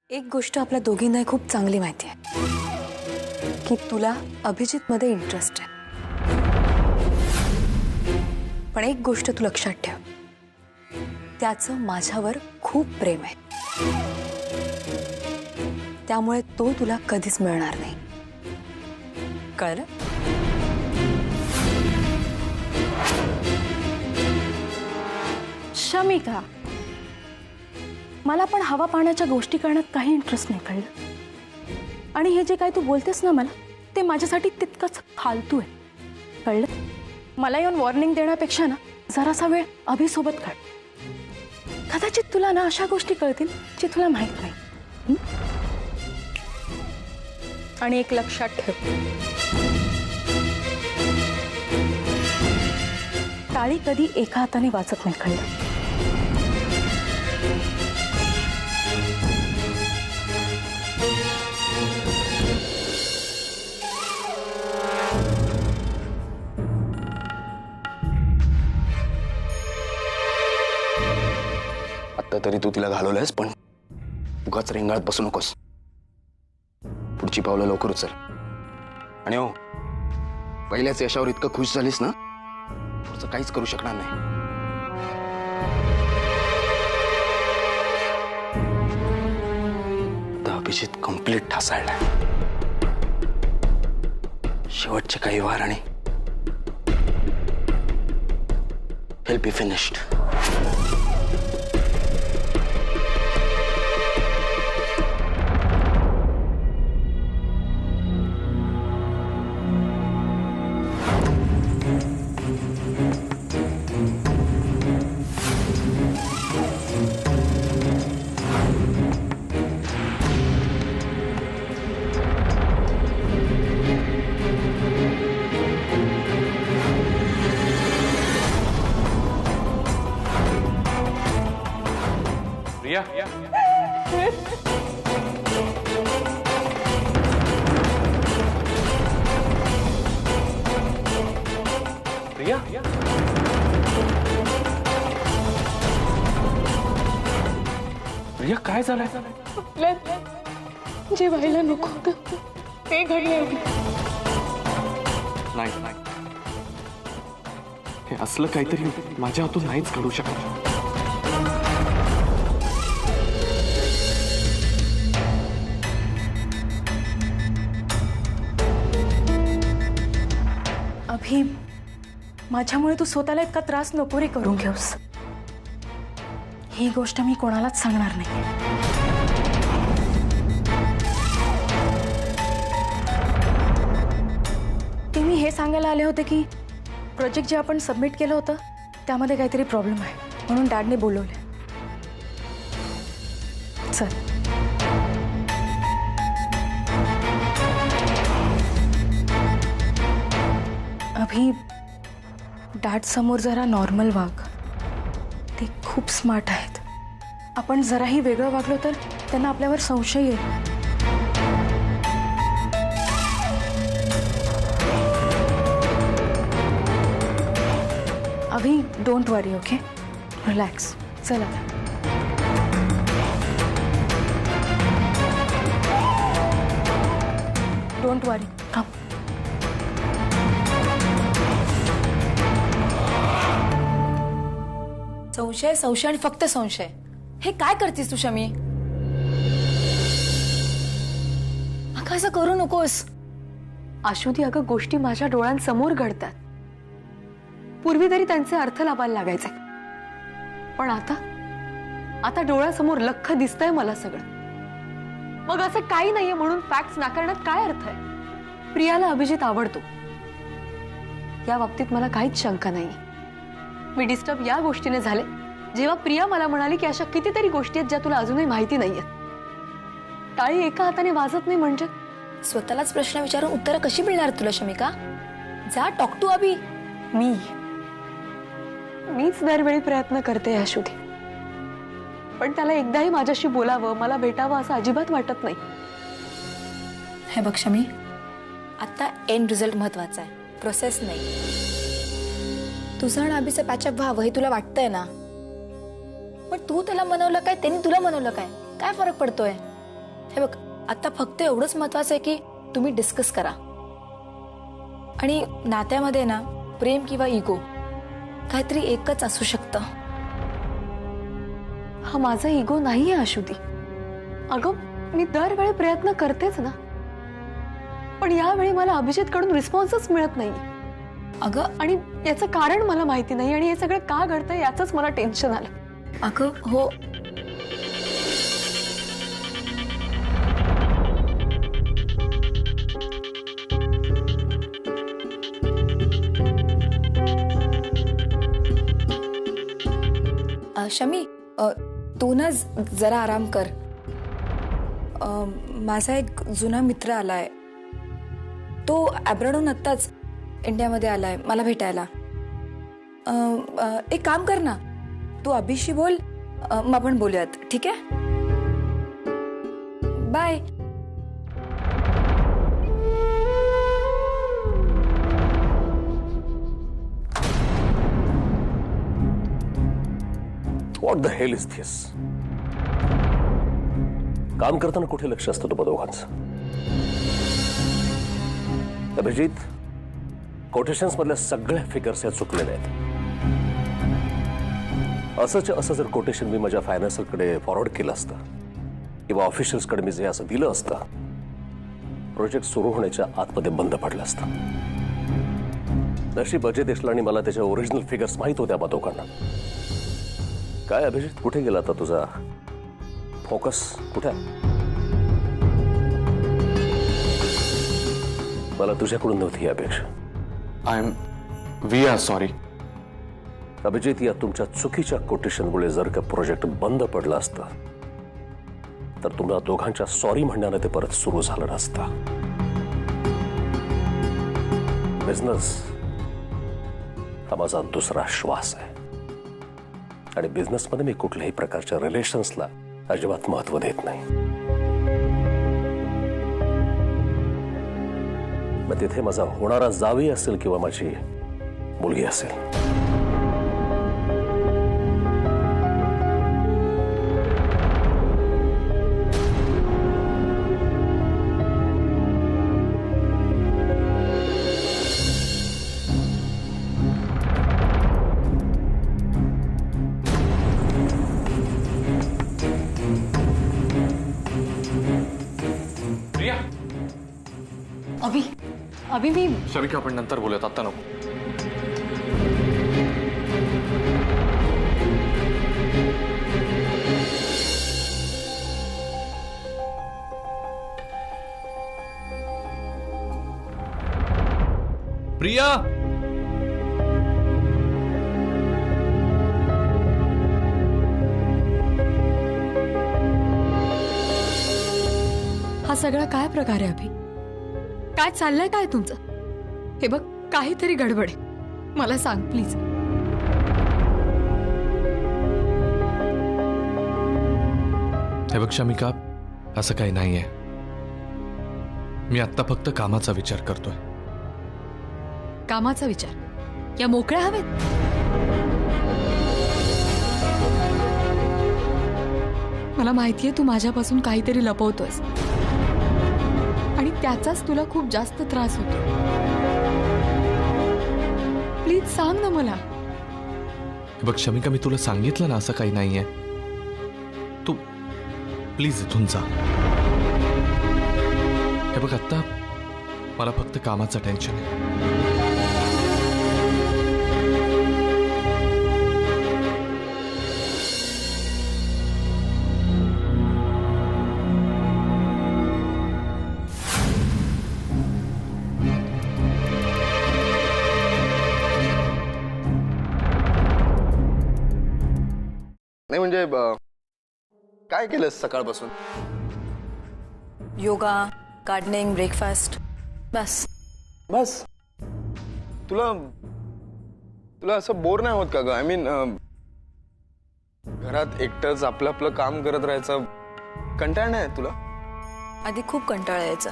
एक गोष्ट आपल्या दोघींनाही खूप चांगली माहिती आहे की तुला अभिजित मध्ये इंटरेस्ट आहे, पण एक गोष्ट तू लक्षात ठेव, त्याचं माझ्यावर खूप प्रेम आहे, त्यामुळे तो तुला कधीच मिळणार नाही, कळलं? शमिका, मला पण हवा पाण्याच्या गोष्टी करण्यात काही इंटरेस्ट नाही, कळलं? आणि हे जे काही तू बोलतेस ना मला, ते माझ्यासाठी तितकंच फालतू आहे, कळलं? मला येऊन वॉर्निंग देण्यापेक्षा ना जरासा वेळ अभिसोबत काढ. कदाचित तुला ना अशा गोष्टी कळतील जे तुला माहित नाही. आणि एक लक्षात ठेव, टाळी कधी एका हाताने वाजत नाही, कळलं? आता तरी तू तिला घालवलंयस, पण उगाच रेंगाळत बसू नकोस. पुढची पावलं लवकर उचल. आणि हो, पहिल्याच यशावर इतकं खुश झालीस ना, पुढचं काहीच करू शकणार नाही. आता अभिजित कंप्लीट ठासाळलाय. शेवटचे काही वार आणि he'll be finished. Priya, Priya, Priya, काय झालंय? जे व्हायला नको होतं ते घडलंय. नाही, हे असलं काहीतरी माझ्या हातून नाहीच घडू शकत. अभि, माझ्यामुळे तू स्वतःला इतका त्रास नको रे करून घेऊस. ही गोष्ट मी कोणालाच सांगणार नाही. ते मी हे सांगायला आले होते की प्रोजेक्ट जे आपण सबमिट केलं होतं त्यामध्ये काहीतरी प्रॉब्लेम आहे, म्हणून डॅडने बोलवले. चल. अभि, डॅड समोर जरा नॉर्मल वाग. ते खूप स्मार्ट आहेत. आपण जराही वेगळं वागलो तर त्यांना आपल्यावर संशय येईल. अभि, डोंट वरी, ओके? रिलॅक्स. चल आता. डोंट वरी, कम. संशय, संशय आणि फक्त संशय. हे काय करतेस तू शमी? अगं असं करू नकोस. अश्वती, अगं गोष्टी माझ्या डोळ्यांसमोर घडतात. पूर्वी तरी त्यांचे अर्थ लावायला लागायचे, पण आता डोळ्यासमोर लख्ख दिसतंय मला सगळं. मग असं काही नाहीये म्हणून फॅक्ट्स नाकारण्यात काय अर्थ आहे? प्रियाला अभिजित आवडतो, या बाबतीत मला काहीच शंका नाही. मी डिस्टर्ब या गोष्टीने झाले जेव्हा प्रिया मला म्हणाली की अशा कितीतरी गोष्टी आहेत ज्या तुला अजूनही माहिती नाहीयेत. टाळी एका हाताने वाजत नाही म्हणजे? स्वतःलाच प्रश्न विचारून उत्तर कशी मिळणार तुला शमिका? जा, टॉक टू अभि. मीच दरवेळी प्रयत्न करते अश्वती, पण त्याला एकदाही माझ्याशी बोलावं, मला भेटावं असं अजिबात वाटत नाही. हे बघ शमी, आता एंड रिझल्ट महत्वाचा आहे, प्रोसेस नाही. तुझं आणि अभिचं पॅचअप व्हावं हे तुला वाटतंय ना, पण तू त्याला मनवलं काय, त्यांनी तुला मनवलं काय, काय फरक पडतोय? हे बघ, आता फक्त एवढंच महत्वाचं आहे की तुम्ही डिस्कस करा. आणि नात्यामध्ये ना प्रेम किंवा इगो काहीतरी एकच असू शकतं. हा माझा इगो नाहीये आशुदी. अगं मी दरवेळी प्रयत्न करतेच ना, पण यावेळी मला अभिजितकडून रिस्पॉन्सच मिळत नाही. अगं आणि याचं कारण मला माहिती नाही आणि हे सगळं का घडतंय याचंच मला टेन्शन आलं. अगं हो, शमी, तू ना जरा आराम कर. माझा एक जुना मित्र आलाय, तो ॲब्रॉडहून आत्ताच इंडियामध्ये आलाय मला भेटायला. एक काम कर ना, तू अभिशी बोल, मग आपण बोलूयात, ठीक आहे? Bye. What the hell is this? काम करताना कुठे लक्ष असतं तुम्हा दोघांचं? अभिजित, कोटेशन्स मधल्या सगळ्या फिगर्स या चुकलेल्या आहेत. असं जर कोटेशन मी माझ्या फायनान्सरकडे फॉरवर्ड केलं असतं किंवा ऑफिशियल्सकडे मी जे असं दिलं असतं, प्रोजेक्ट सुरू होण्याच्या आतमध्ये बंद पडलं असतं. नशीब अजय देशला आणि मला त्याच्या ओरिजिनल फिगर्स माहित होत्या बा दोघांना. काय अभिजित, कुठे गेला आता तुझा फोकस? कुठे? मला तुझ्याकडून नव्हती ही अपेक्षा. We R sorry. अभिजित, या तुमच्या चुकीच्या कोटेशनमुळे जर का प्रोजेक्ट बंद पडला असता तर तुम्हाला दोघांच्या सॉरी म्हणण्याने ते परत सुरू झालं नसतं. बिझनेस हा माझा दुसरा श्वास आहे आणि बिझनेसमध्ये मी कुठल्याही प्रकारच्या रिलेशन्सला अजिबात महत्व देत नाही. मग तिथे माझा होणारा जावई असेल किंवा माझी मुलगी असेल. प्रिया, अभि मी शमिका, आपण नंतर बोलूयात, आता नको. प्रिया, हा सगळा काय प्रकार आहे अभि? काय चाललंय काय तुमचं? हे बघ, काहीतरी गडबड आहे, मला सांग प्लीज. हे बघ शमिका, असं काही नाहीये. मी आत्ता फक्त कामाचा विचार करतोय. कामाचा विचार? या मोकळ्या हवेत? मला माहितीये तू माझ्यापासून काहीतरी लपवतोयस आणि त्याचाच तुला खूप जास्त त्रास होतो. प्लीज सांग ना मला. हे बघ शमिका, मी तुला सांगितलं ना असं काही नाहीये. तू प्लीज इथून जा. हे बघ, आत्ता मला फक्त कामाचं टेन्शन आहे. नाही म्हणजे काय केलंस सकाळपासून? योगा, गार्डनिंग, ब्रेकफास्ट, बस. बस? तुला तुला असं बोर नाही होत का ग? आय मीन, घरात एकटंच आपलं आपलं काम करत राहायचं कंटाळ नाही तुला? आधी खूप कंटाळा यायचा,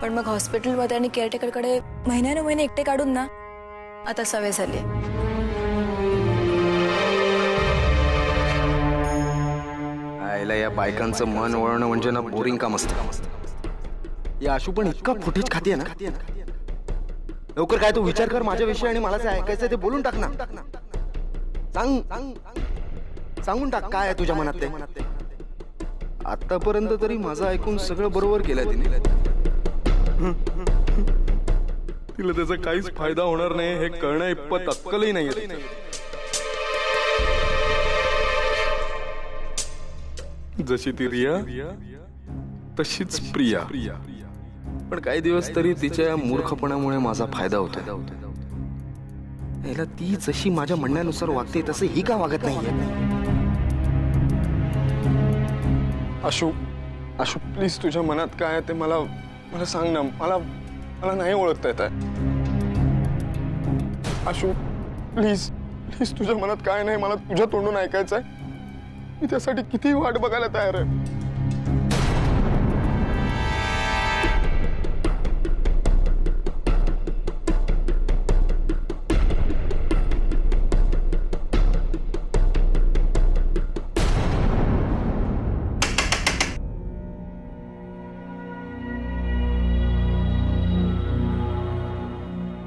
पण मग हॉस्पिटलमध्ये आणि केअरटेकरकडे महिन्यानुमहिने एकटे काढून ना आता सवय झाली. आईला या बायकांचं मन वळणं म्हणजे ना बोरिंग काम असतं. या आशू पण इतका फुटेज खाते ना. लवकर काय तू विचार कर माझ्याविषयी आणि मला जे ऐकायचं ते बोलून टाक ना. सांगून टाक काय आहे तुझ्या मनात ते. आतापर्यंत तरी माझं ऐकून सगळं बरोबर केलंय तिने. तिला त्याचा काहीच फायदा होणार नाही हे कळणं इतपत अक्कलही नाहीये. जशी ती रिया तशीच प्रिया. पण काही दिवस तरी तिच्या मूर्खपणामुळे माझा फायदा होतो. याला ती जशी माझ्या म्हणण्यानुसार वागते तसं ही का वागत नाहीये. आशू आशू प्लीज तुझ्या मनात काय आहे ते मला सांग ना. मला नाही ओळखता येत आहे. आशू प्लीज प्लीज तुझ्या मनात काय नाही मला तुझ्या तोंडून ऐकायचं आहे. मी त्यासाठी किती वाट बघायला तयार आहे.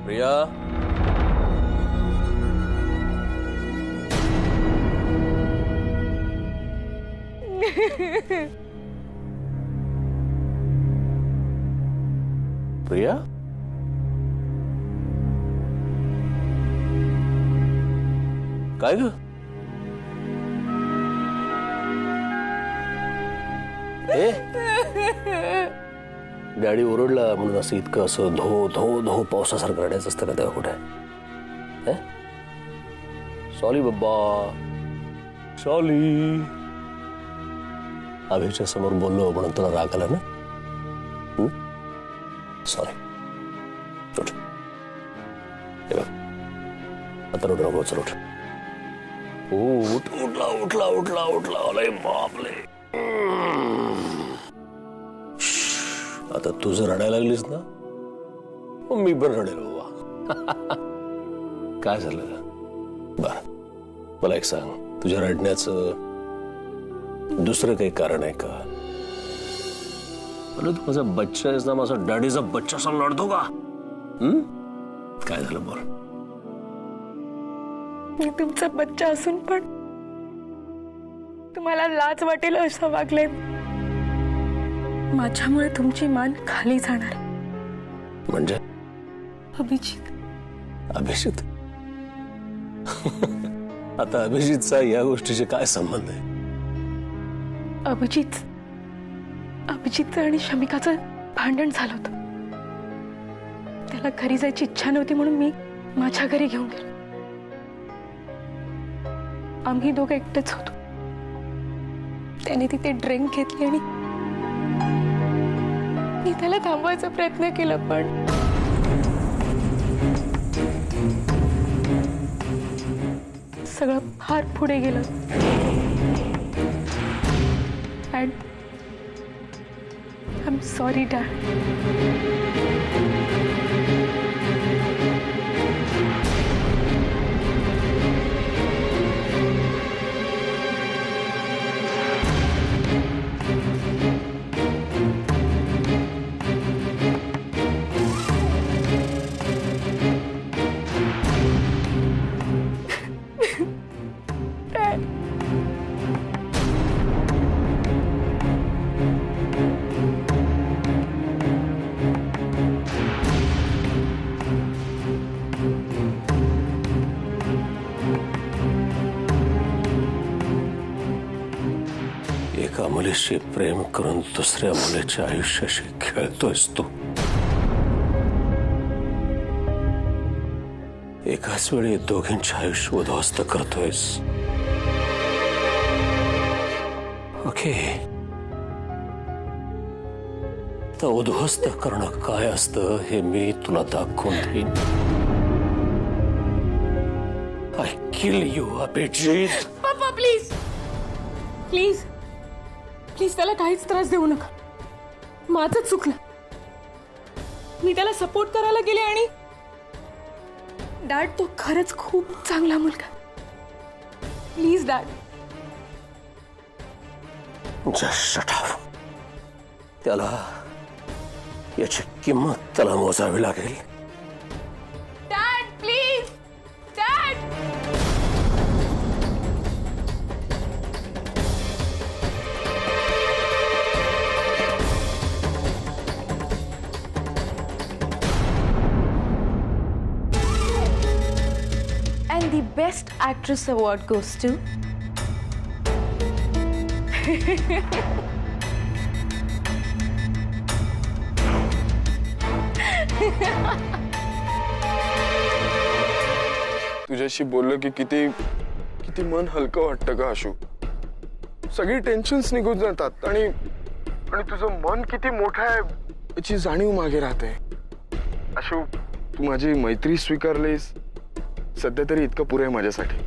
प्रिया, प्रिया, काय ग? डॅडी ओरडला म्हणून असं इतकं असं धो धो धो पावसासारखं रडायचं असतं का तेव्हा कुठे? सॉरी बाबा सॉरी. अभिच्या समोर बोललो म्हणून तुला राग आला ना. सॉरी. उठ. हे बघ आता रडू नको. चल उठ. उठला. अरे बापले. आता तू जर रडायला लागलीस ना मग मी पण रडेल बाबा. काय झालं बर मला एक सांग. तुझ्या रडण्याचं दुसरं काही कारण आहे का? अरे तू माझा बच्चा आहेस ना. माझा डॅडीचा बच्चा असा लढतो का? काय झालं बोल. मी तुमचा बच्चा असून पण तुम्हाला लाज वाटेल असं वागले. माझ्यामुळे तुमची मान खाली जाणार. म्हणजे अभिजित आता अभिजितचा या गोष्टीशी काय संबंध आहे? अभिजितचं आणि शमिकाचं भांडण झालं होतं. त्याला घरी जायची इच्छा नव्हती म्हणून मी माझ्या घरी घेऊन गेलो. आम्ही दोघं एकटेच होतो. त्याने तिथे ड्रिंक घेतली आणि मी त्याला थांबवायचा प्रयत्न केला पण सगळं फार पुढे गेलं. And I'm sorry, Dad. एका मुलीशी प्रेम करून दुसऱ्या मुलीच्या आयुष्याशी खेळतोयस तू. एकाच वेळी दोघींचे आयुष्य उद्ध्वस्त करतोयस. ओके तर उद्ध्वस्त करणं काय असतं हे मी तुला दाखवून देईन. I kill you Abhijit. पप्पा प्लीज प्लीज प्लीज त्याला काहीच त्रास देऊ नका. माझं चुकलं. मी त्याला सपोर्ट करायला गेले आणि डॅड तो खरंच खूप चांगला मुलगा. Please dad Just shut up. त्याला याची किंमत त्याला मोजावी लागेल. Dad please dad. And the best actress award goes to तुझ्याशी बोललं की किती किती मन हलकं वाटतं का आशू. सगळी टेन्शन्स निघून जातात आणि आणि तुझं मन किती मोठं आहे याची जाणीव मागे राहते. आशू, तू माझी मैत्री स्वीकारलीस, सध्या तरी इतकं पुरे आहे माझ्यासाठी.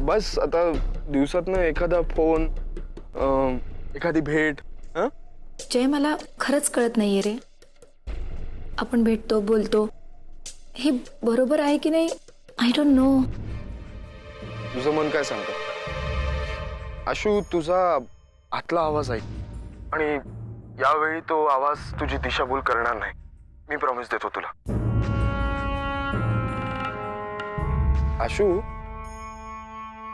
बस आता दिवसातनं एखादा फोन, एखादी भेट. जय, मला खरंच कळत नाहीये रे. आपण भेटतो, बोलतो, हे बरोबर आहे की नाही, आय डोंट नो. तुझं मन काय सांगतं आशू? तुझा आतला आवाज ऐक आणि यावेळी तो आवाज तुझी दिशाभूल करणार नाही, मी प्रॉमिस देतो तुला. आशू,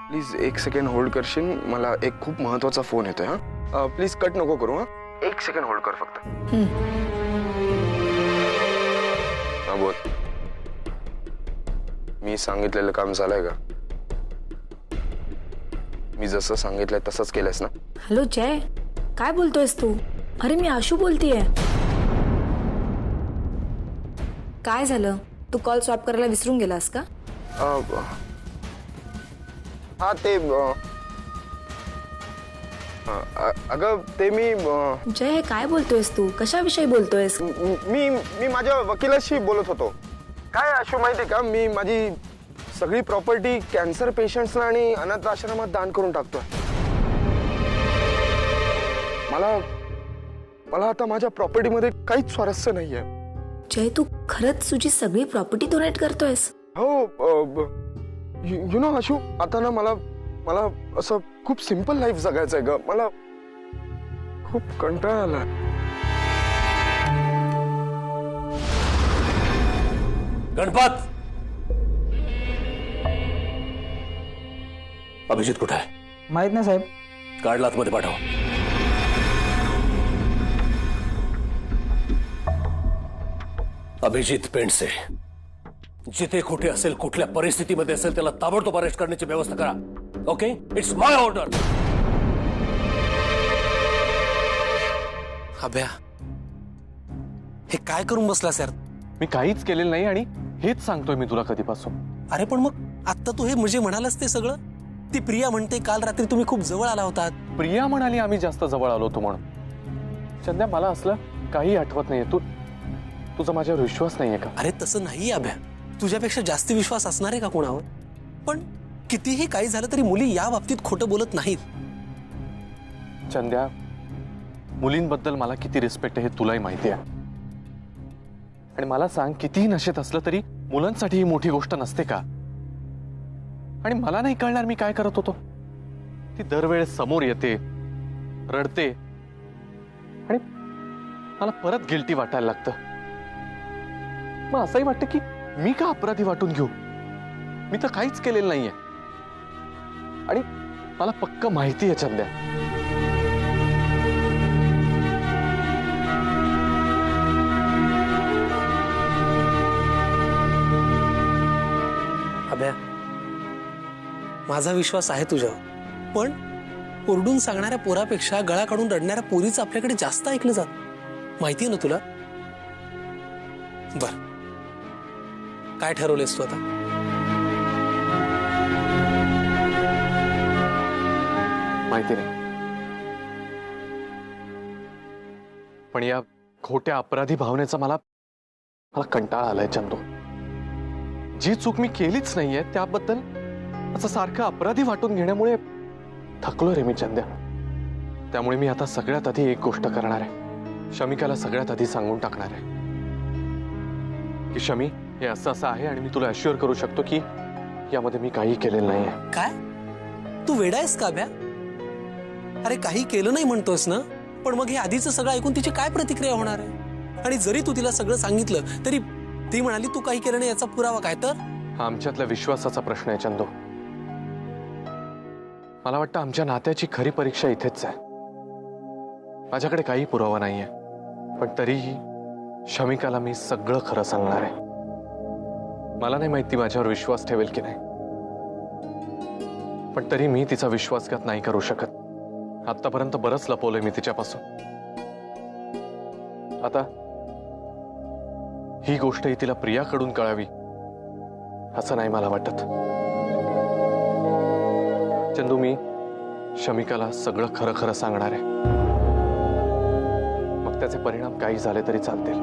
प्लीज 1 सेकंड होल्ड करशील? मला एक खूप महत्वाचा फोन येतोय. हा प्लीज कट नको करू. 1 सेकंड होल्ड कर फक्त. हा बोल. मी सांगितलेलं काम झालंय का? मी जसं सांगितलंय तसंच केलंयस ना? हॅलो जय, काय बोलतोयस तू? अरे मी आशू बोलतीये. काय झालं? तू कॉल स्वॅप करायला विसरून गेलास का? हा ते अगं ते मी जय, हे काय बोलतोयस तू? कशाविषयी बोलतोयस? मी माझ्या वकिलाशी बोलत होतो. काय आशू माहितीये का, मी माझी सगळी प्रॉपर्टी कॅन्सर पेशंट्सना आणि अनाथ आश्रमात दान करून टाकतोय. मला आता माझ्या प्रॉपर्टीमध्ये काहीच स्वारस्य नाहीये. जय, तू खरंच तुझी सगळी प्रॉपर्टी डोनेट करतोयस? हो. यु नो आशू, आता ना मला असं खूप सिंपल लाईफ जगायचंय ग. मला खूप कंटाळा आला. गणपत, अभिजित कुठे आहे? माहित नाही साहेब. काढला आतमध्ये पाठव. अभिजित पेंडसे जिथे कुठे असेल, कुठल्या परिस्थितीमध्ये असेल, त्याला ताबडतोब अरेस्ट करण्याची व्यवस्था करा. Okay, it's my order. Abhya, हे काय करून बसलास यार? मी काहीच केलेलं नाही आणि हेच सांगतोय मी तुला कधीपासून. अरे पण मग आता तू हे म्हणजे म्हणालास ते सगळं? ती प्रिया म्हणते काल रात्री तुम्ही खूप जवळ आला होतात. प्रिया म्हणाली आम्ही जास्त जवळ आलो होतो म्हणून. चंद्या, मला असलं काही आठवत नाहीये. तुझा माझ्यावर विश्वास नाहीये का? अरे तसं नाही अभ्या, तुझ्यापेक्षा जास्त विश्वास असणार आहे का कोणावर? पण कितीही काही झालं तरी मुली या बाबतीत खोटं बोलत नाहीत. चंद्या, मुलींबद्दल मला किती रिस्पेक्ट आहे हे तुलाही माहिती आहे. आणि मला सांग, कितीही नशेत असलं तरी मुलांसाठी ही मोठी गोष्ट नसते का? आणि मला नाही कळणार मी काय करत होतो. ती दरवेळेस समोर येते, रडते आणि मला परत गिल्टी वाटायला लागतं. मग असंही वाटतं की मी का अपराधी वाटून घेऊ? मी तर काहीच केलेलं नाहीये. आणि मला पक्क माहिती आहे चंद्या, अभ्या, माझा विश्वास आहे तुझ्यावर, पण ओरडून सांगणाऱ्या पोरापेक्षा गळा काढून रडणाऱ्या पोरीचं आपल्याकडे जास्त ऐकलं जात. माहितीये ना तुला? बर, काय ठरवलेस तू आता? माहिती नाही, पण या खोट्या अपराधी भावनेचा मला कंटाळा आलाय चंदू. जी चूक मी केलीच नाहीये त्याबद्दल असं सारखं अपराधी वाटून घेण्यामुळे थकलो रे मी चंद्या. त्यामुळे मी आता सगळ्यात आधी एक गोष्ट करणार आहे. शमिकाला सगळ्यात आधी सांगून टाकणार आहे की शमी, हे असं असं आहे आणि मी तुला अश्युअर करू शकतो की यामध्ये मी काही केलेलं नाहीये. काय तू वेडा आहेस का अभ्या? अरे काही केलं नाही म्हणतोयस ना, पण मग हे आधीचं सगळं ऐकून तिची काय प्रतिक्रिया होणार आहे? आणि जरी तू तिला सगळं सांगितलं तरी ती म्हणाली तू काही केलं नाही याचा पुरावा काय? तर हा आमच्यातल्या विश्वासाचा प्रश्न आहे चंदू. मला वाटतं आमच्या नात्याची खरी परीक्षा इथेच आहे. माझ्याकडे काही पुरावा नाहीये, पण तरीही शमिकाला मी सगळं खरं सांगणार आहे. मला नाही माहिती माझ्यावर विश्वास ठेवेल की नाही, पण तरी मी तिचा विश्वासघात नाही करू शकत. आतापर्यंत बरंच लपवलंय मी तिच्यापासून. आता ही गोष्टही तिला प्रियाकडून कळावी असं नाही मला वाटत. चंदू, मी शमिकाला सगळं खरं खरं सांगणार आहे. मग त्याचे परिणाम काही झाले तरी चालतील.